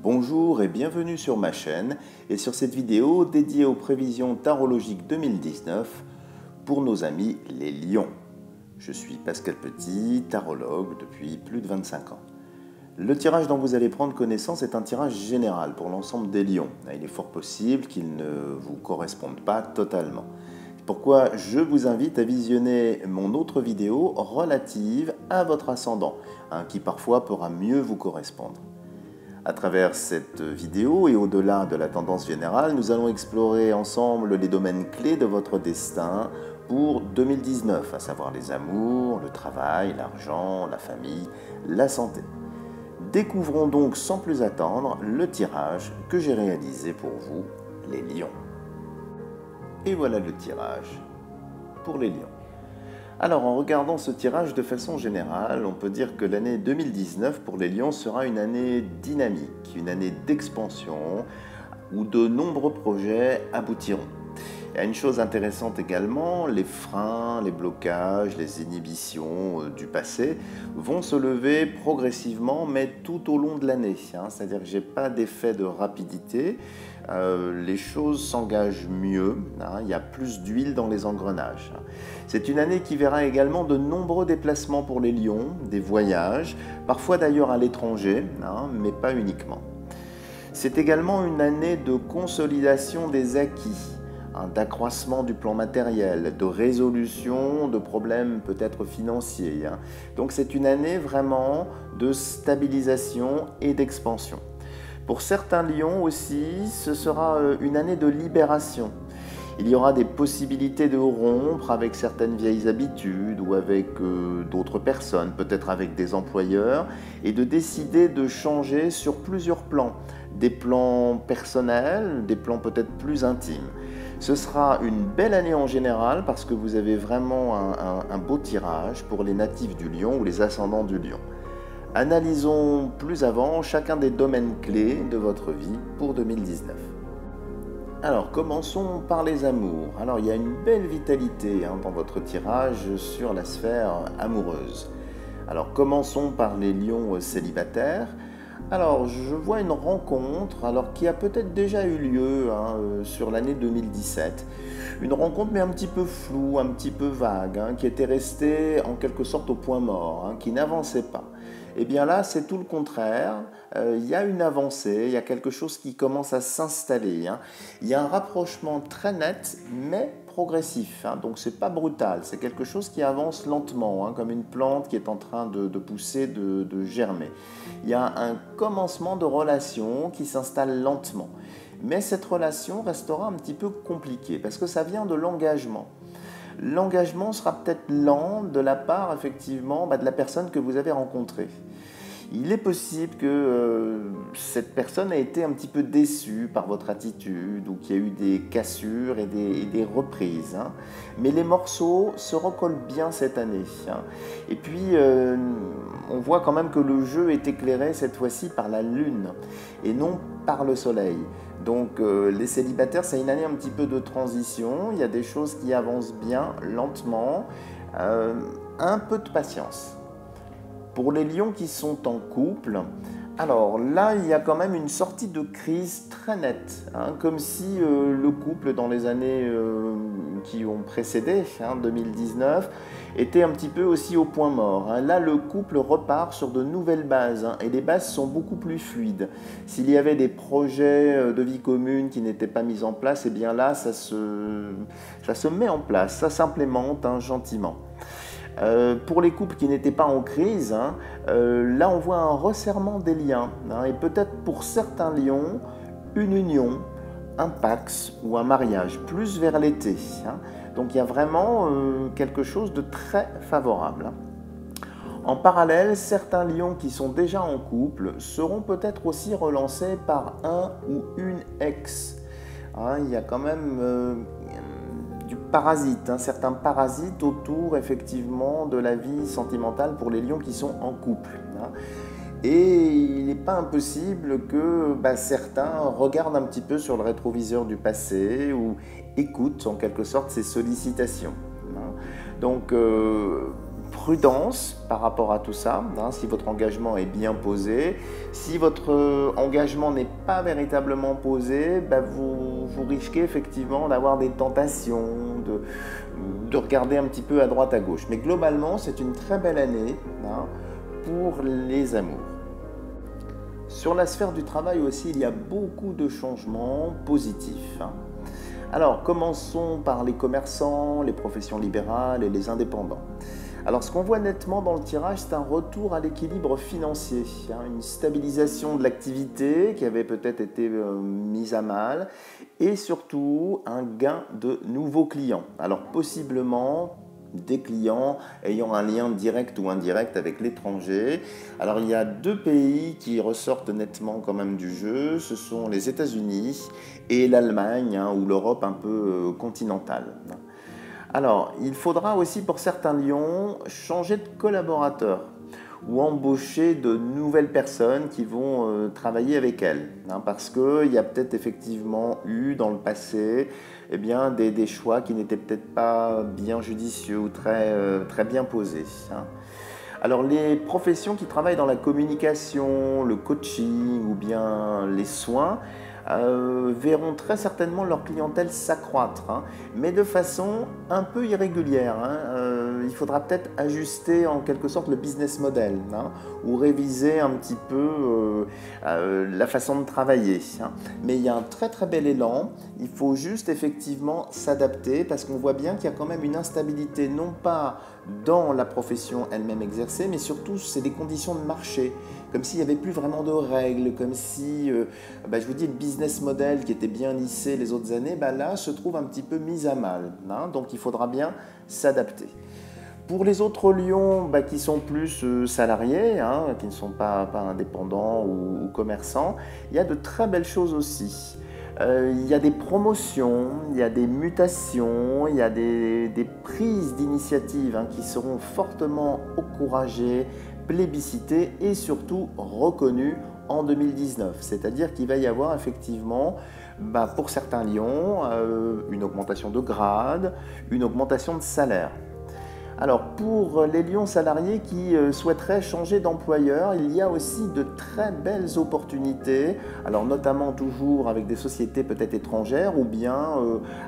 Bonjour et bienvenue sur ma chaîne et sur cette vidéo dédiée aux prévisions tarologiques 2019 pour nos amis les lions. Je suis Pascal Petit, tarologue depuis plus de 25 ans. Le tirage dont vous allez prendre connaissance est un tirage général pour l'ensemble des lions. Il est fort possible qu'il ne vous corresponde pas totalement. C'est pourquoi je vous invite à visionner mon autre vidéo relative à votre ascendant, qui parfois pourra mieux vous correspondre. À travers cette vidéo et au-delà de la tendance générale, nous allons explorer ensemble les domaines clés de votre destin pour 2019, à savoir les amours, le travail, l'argent, la famille, la santé. Découvrons donc sans plus attendre le tirage que j'ai réalisé pour vous, les lions. Et voilà le tirage pour les lions. Alors, en regardant ce tirage de façon générale, on peut dire que l'année 2019 pour les lions sera une année dynamique, une année d'expansion où de nombreux projets aboutiront. Il y a une chose intéressante également, les freins, les blocages, les inhibitions du passé vont se lever progressivement, mais tout au long de l'année. C'est-à-dire que je n'ai pas d'effet de rapidité, les choses s'engagent mieux, il y a plus d'huile dans les engrenages. C'est une année qui verra également de nombreux déplacements pour les lions, des voyages, parfois d'ailleurs à l'étranger, mais pas uniquement. C'est également une année de consolidation des acquis, d'accroissement du plan matériel, de résolution de problèmes peut-être financiers. Donc c'est une année vraiment de stabilisation et d'expansion. Pour certains lions aussi, ce sera une année de libération. Il y aura des possibilités de rompre avec certaines vieilles habitudes ou avec d'autres personnes, peut-être avec des employeurs, et de décider de changer sur plusieurs plans. Des plans personnels, des plans peut-être plus intimes. Ce sera une belle année en général parce que vous avez vraiment un beau tirage pour les natifs du lion ou les ascendants du lion. Analysons plus avant chacun des domaines clés de votre vie pour 2019. Alors, commençons par les amours. Alors, il y a une belle vitalité dans votre tirage sur la sphère amoureuse. Alors, commençons par les lions célibataires. Alors, je vois une rencontre qui a peut-être déjà eu lieu sur l'année 2017. Une rencontre mais un petit peu floue, un petit peu vague, qui était restée en quelque sorte au point mort, qui n'avançait pas. Et bien là, c'est tout le contraire. Il y a une avancée, il y a quelque chose qui commence à s'installer. Il y a un rapprochement très net, mais progressif. Donc, ce n'est pas brutal. C'est quelque chose qui avance lentement, comme une plante qui est en train de pousser, de germer. Il y a un commencement de relation qui s'installe lentement. Mais cette relation restera un petit peu compliquée parce que ça vient de l'engagement. L'engagement sera peut-être lent de la part, effectivement, de la personne que vous avez rencontrée. Il est possible que cette personne ait été un petit peu déçue par votre attitude ou qu'il y a eu des cassures et des reprises. Mais les morceaux se recollent bien cette année. Et puis, on voit quand même que le jeu est éclairé cette fois-ci par la lune et non par le soleil. Donc les célibataires, c'est une année un petit peu de transition, il y a des choses qui avancent bien, lentement, un peu de patience. Pour les lions qui sont en couple, alors là, il y a quand même une sortie de crise très nette, comme si le couple dans les années qui ont précédé, 2019, était un petit peu aussi au point mort. Là, le couple repart sur de nouvelles bases, et les bases sont beaucoup plus fluides. S'il y avait des projets de vie commune qui n'étaient pas mis en place, et bien là, ça se met en place, ça s'implémente gentiment. Pour les couples qui n'étaient pas en crise, là on voit un resserrement des liens, et peut-être pour certains lions, une union, un pax ou un mariage, plus vers l'été. Donc il y a vraiment quelque chose de très favorable. En parallèle, certains lions qui sont déjà en couple seront peut-être aussi relancés par un ou une ex. Il y a quand même du parasite, certains parasites autour effectivement de la vie sentimentale pour les lions qui sont en couple. Et il n'est pas impossible que certains regardent un petit peu sur le rétroviseur du passé ou écoutent en quelque sorte ces sollicitations. Donc prudence par rapport à tout ça, hein, si votre engagement est bien posé. Si votre engagement n'est pas véritablement posé, vous risquez effectivement d'avoir des tentations, de regarder un petit peu à droite à gauche. Mais globalement, c'est une très belle année, hein, pour les amours. Sur la sphère du travail aussi, il y a beaucoup de changements positifs, hein. Alors, commençons par les commerçants, les professions libérales et les indépendants. Alors, ce qu'on voit nettement dans le tirage, c'est un retour à l'équilibre financier, hein, une stabilisation de l'activité qui avait peut-être été mise à mal, et surtout un gain de nouveaux clients. Alors, possiblement des clients ayant un lien direct ou indirect avec l'étranger. Alors il y a deux pays qui ressortent nettement quand même du jeu, ce sont les États-Unis et l'Allemagne, hein, ou l'Europe un peu continentale. Alors il faudra aussi pour certains lions changer de collaborateur ou embaucher de nouvelles personnes qui vont travailler avec elles, hein, parce qu'il y a peut-être effectivement eu dans le passé des choix qui n'étaient peut-être pas bien judicieux ou très bien posés, hein. Alors les professions qui travaillent dans la communication, le coaching ou bien les soins verront très certainement leur clientèle s'accroître, hein, mais de façon un peu irrégulière, hein. Il faudra peut-être ajuster en quelque sorte le business model, hein, ou réviser un petit peu la façon de travailler, hein. Mais il y a un très bel élan, il faut juste effectivement s'adapter parce qu'on voit bien qu'il y a quand même une instabilité, non pas dans la profession elle-même exercée, mais surtout c'est des conditions de marché, comme s'il n'y avait plus vraiment de règles, comme si, je vous dis, le business model qui était bien lissé les autres années, là se trouve un petit peu mis à mal, hein, donc il faudra bien s'adapter. Pour les autres lions qui sont plus salariés, hein, qui ne sont pas indépendants ou commerçants, il y a de très belles choses aussi. Il y a des promotions, il y a des mutations, il y a des prises d'initiative, hein, qui seront fortement encouragées, plébiscitées et surtout reconnues en 2019. C'est-à-dire qu'il va y avoir effectivement, pour certains lions, une augmentation de grade, une augmentation de salaire. Alors pour les lions salariés qui souhaiteraient changer d'employeur, il y a aussi de très belles opportunités, alors notamment toujours avec des sociétés peut-être étrangères ou bien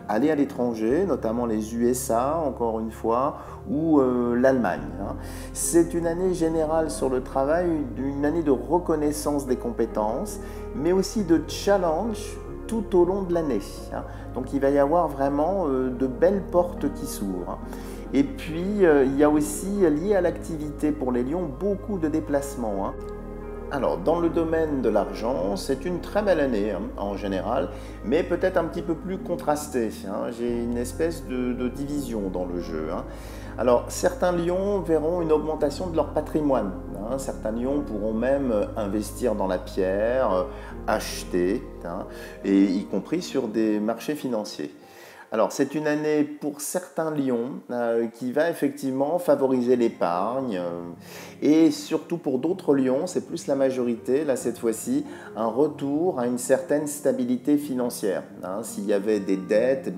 aller à l'étranger, notamment les USA encore une fois, ou l'Allemagne, hein. C'est une année générale sur le travail, une année de reconnaissance des compétences, mais aussi de challenge tout au long de l'année, hein. Donc il va y avoir vraiment de belles portes qui s'ouvrent. Et puis, il y a aussi, lié à l'activité pour les lions, beaucoup de déplacements, hein. Alors, dans le domaine de l'argent, c'est une très belle année, hein, en général, mais peut-être un petit peu plus contrastée, hein. J'ai une espèce de division dans le jeu, hein. Alors, certains lions verront une augmentation de leur patrimoine, hein. Certains lions pourront même investir dans la pierre, acheter, hein, et y compris sur des marchés financiers. Alors, c'est une année pour certains lions qui va effectivement favoriser l'épargne, et surtout pour d'autres lions, c'est plus la majorité, là cette fois-ci, un retour à une certaine stabilité financière, hein. S'il y avait des dettes,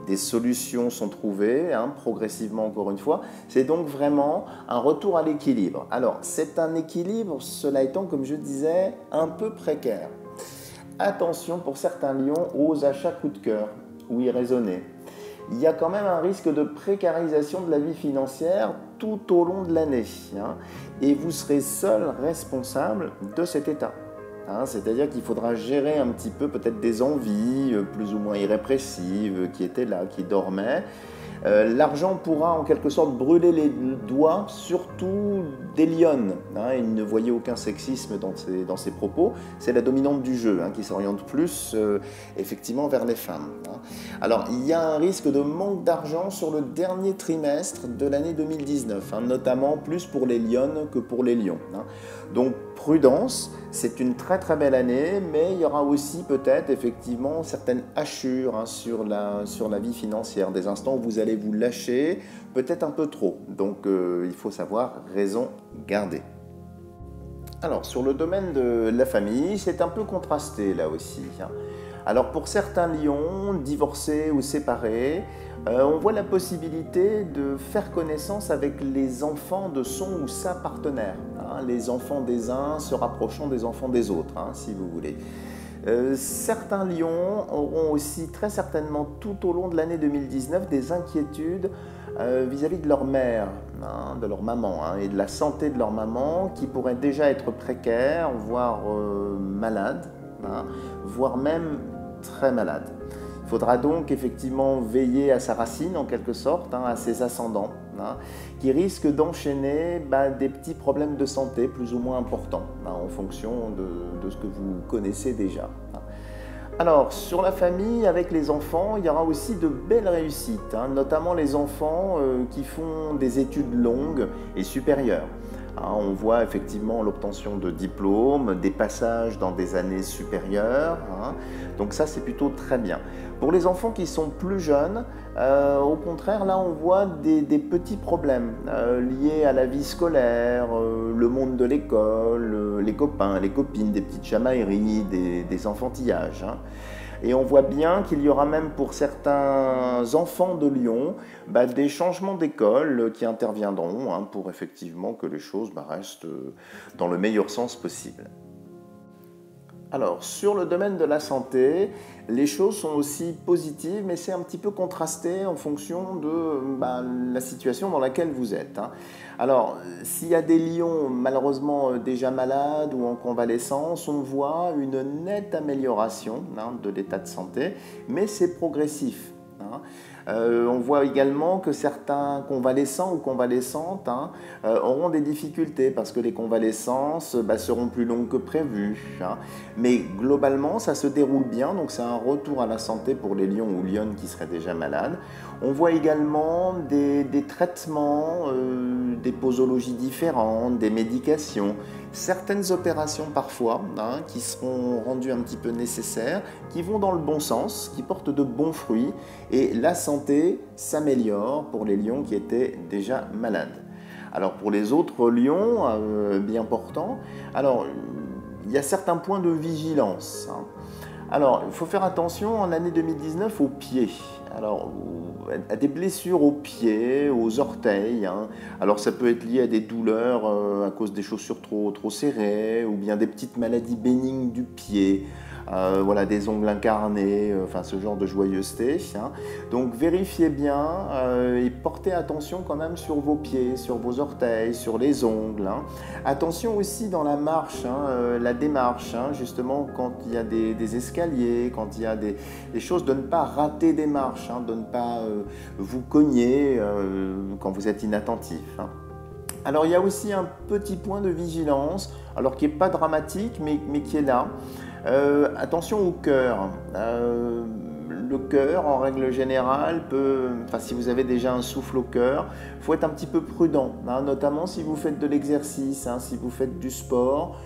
des solutions sont trouvées, hein, progressivement encore une fois. C'est donc vraiment un retour à l'équilibre. Alors, c'est un équilibre, cela étant, comme je disais, un peu précaire. Attention pour certains lions aux achats coup de cœur ou irraisonnés. Il y a quand même un risque de précarisation de la vie financière tout au long de l'année, hein, et vous serez seul responsable de cet état, hein. C'est-à-dire qu'il faudra gérer un petit peu peut-être des envies plus ou moins irrépressives qui étaient là, qui dormaient. L'argent pourra en quelque sorte brûler les doigts, surtout des lionnes, hein. Il ne voyait aucun sexisme dans ses propos. C'est la dominante du jeu, hein, qui s'oriente plus effectivement vers les femmes, hein. Alors il y a un risque de manque d'argent sur le dernier trimestre de l'année 2019, hein, notamment plus pour les lionnes que pour les lions, hein. Donc prudence, c'est une très belle année, mais il y aura aussi peut-être effectivement certaines hachures, hein, sur la vie financière, des instants où vous allez vous lâcher, peut-être un peu trop. Donc il faut savoir raison garder. Alors, sur le domaine de la famille, c'est un peu contrasté là aussi, hein. Alors, pour certains lions, divorcés ou séparés, on voit la possibilité de faire connaissance avec les enfants de son ou sa partenaire, hein, les enfants des uns se rapprochant des enfants des autres, hein, si vous voulez. Certains lions auront aussi très certainement tout au long de l'année 2019 des inquiétudes vis-à-vis de leur mère, hein, de leur maman, hein, et de la santé de leur maman qui pourrait déjà être précaire, voire malade, hein, voire même très malade. Il faudra donc effectivement veiller à sa racine en quelque sorte, hein, à ses ascendants, hein, qui risquent d'enchaîner des petits problèmes de santé plus ou moins importants, hein, en fonction de ce que vous connaissez déjà, hein. Alors, sur la famille, avec les enfants, il y aura aussi de belles réussites, hein, notamment les enfants qui font des études longues et supérieures. Hein, on voit effectivement l'obtention de diplômes, des passages dans des années supérieures, hein, donc ça c'est plutôt très bien. Pour les enfants qui sont plus jeunes, au contraire, là on voit des petits problèmes liés à la vie scolaire, le monde de l'école, les copains, les copines, des petites chamailleries, des enfantillages, hein. Et on voit bien qu'il y aura même pour certains enfants de Lion des changements d'école qui interviendront, hein, pour effectivement que les choses restent dans le meilleur sens possible. Alors, sur le domaine de la santé, les choses sont aussi positives, mais c'est un petit peu contrasté en fonction de la situation dans laquelle vous êtes, hein. Alors, s'il y a des lions malheureusement déjà malades ou en convalescence, on voit une nette amélioration, hein, de l'état de santé, mais c'est progressif, hein. On voit également que certains convalescents ou convalescentes, hein, auront des difficultés parce que les convalescences seront plus longues que prévu, hein. Mais globalement, ça se déroule bien, donc c'est un retour à la santé pour les lions ou lionnes qui seraient déjà malades. On voit également des traitements, des posologies différentes, des médications, certaines opérations parfois, hein, qui seront rendues un petit peu nécessaires, qui vont dans le bon sens, qui portent de bons fruits, et la santé s'améliore pour les lions qui étaient déjà malades. Alors pour les autres lions bien portants, alors il y a certains points de vigilance, hein. Alors il faut faire attention en année 2019 aux pieds. Alors, à des blessures aux pieds, aux orteils, hein. Alors ça peut être lié à des douleurs à cause des chaussures trop serrées, ou bien des petites maladies bénignes du pied, voilà, des ongles incarnés, enfin ce genre de joyeuseté, hein. Donc vérifiez bien et portez attention quand même sur vos pieds, sur vos orteils, sur les ongles, hein. Attention aussi dans la marche, hein, la démarche, hein, justement quand il y a des escaliers, quand il y a des choses, de ne pas rater des marches, hein, de ne pas vous cogner quand vous êtes inattentif, hein. Alors il y a aussi un petit point de vigilance, alors qui n'est pas dramatique, mais qui est là. Attention au cœur. Le cœur, en règle générale, si vous avez déjà un souffle au cœur, il faut être un petit peu prudent, hein, notamment si vous faites de l'exercice, hein, si vous faites du sport.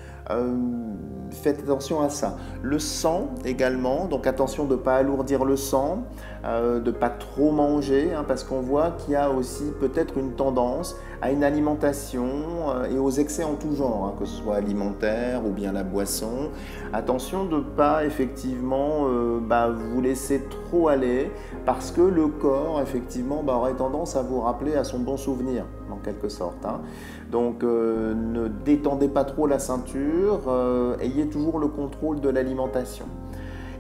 Faites attention à ça. Le sang également, donc attention de ne pas alourdir le sang, de ne pas trop manger, hein, parce qu'on voit qu'il y a aussi peut-être une tendance à une alimentation et aux excès en tout genre, hein, que ce soit alimentaire ou bien la boisson. Attention de ne pas effectivement vous laisser trop aller, parce que le corps effectivement aurait tendance à vous rappeler à son bon souvenir, en quelque sorte, hein. Donc ne détendez pas trop la ceinture, ayez toujours le contrôle de l'alimentation.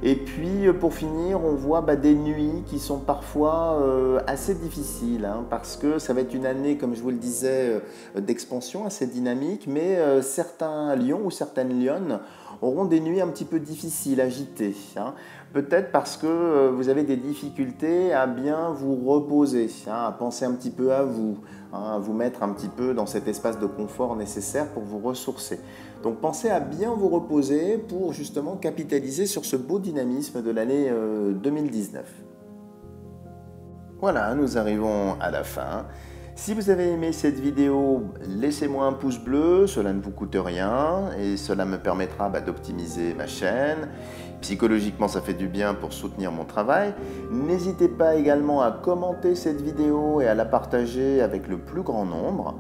Et puis pour finir, on voit des nuits qui sont parfois assez difficiles, hein, parce que ça va être une année, comme je vous le disais, d'expansion assez dynamique, mais certains lions ou certaines lionnes auront des nuits un petit peu difficiles, agitées, hein. Peut-être parce que vous avez des difficultés à bien vous reposer, hein, à penser un petit peu à vous, hein, à vous mettre un petit peu dans cet espace de confort nécessaire pour vous ressourcer. Donc pensez à bien vous reposer pour justement capitaliser sur ce beau dynamisme de l'année 2019. Voilà, nous arrivons à la fin. Si vous avez aimé cette vidéo, laissez-moi un pouce bleu, cela ne vous coûte rien et cela me permettra d'optimiser ma chaîne. Psychologiquement, ça fait du bien pour soutenir mon travail. N'hésitez pas également à commenter cette vidéo et à la partager avec le plus grand nombre.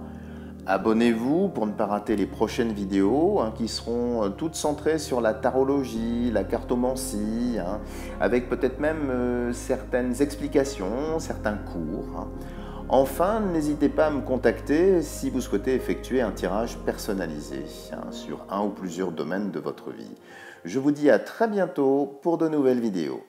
Abonnez-vous pour ne pas rater les prochaines vidéos qui seront toutes centrées sur la tarologie, la cartomancie, avec peut-être même certaines explications, certains cours. Enfin, n'hésitez pas à me contacter si vous souhaitez effectuer un tirage personnalisé sur un ou plusieurs domaines de votre vie. Je vous dis à très bientôt pour de nouvelles vidéos.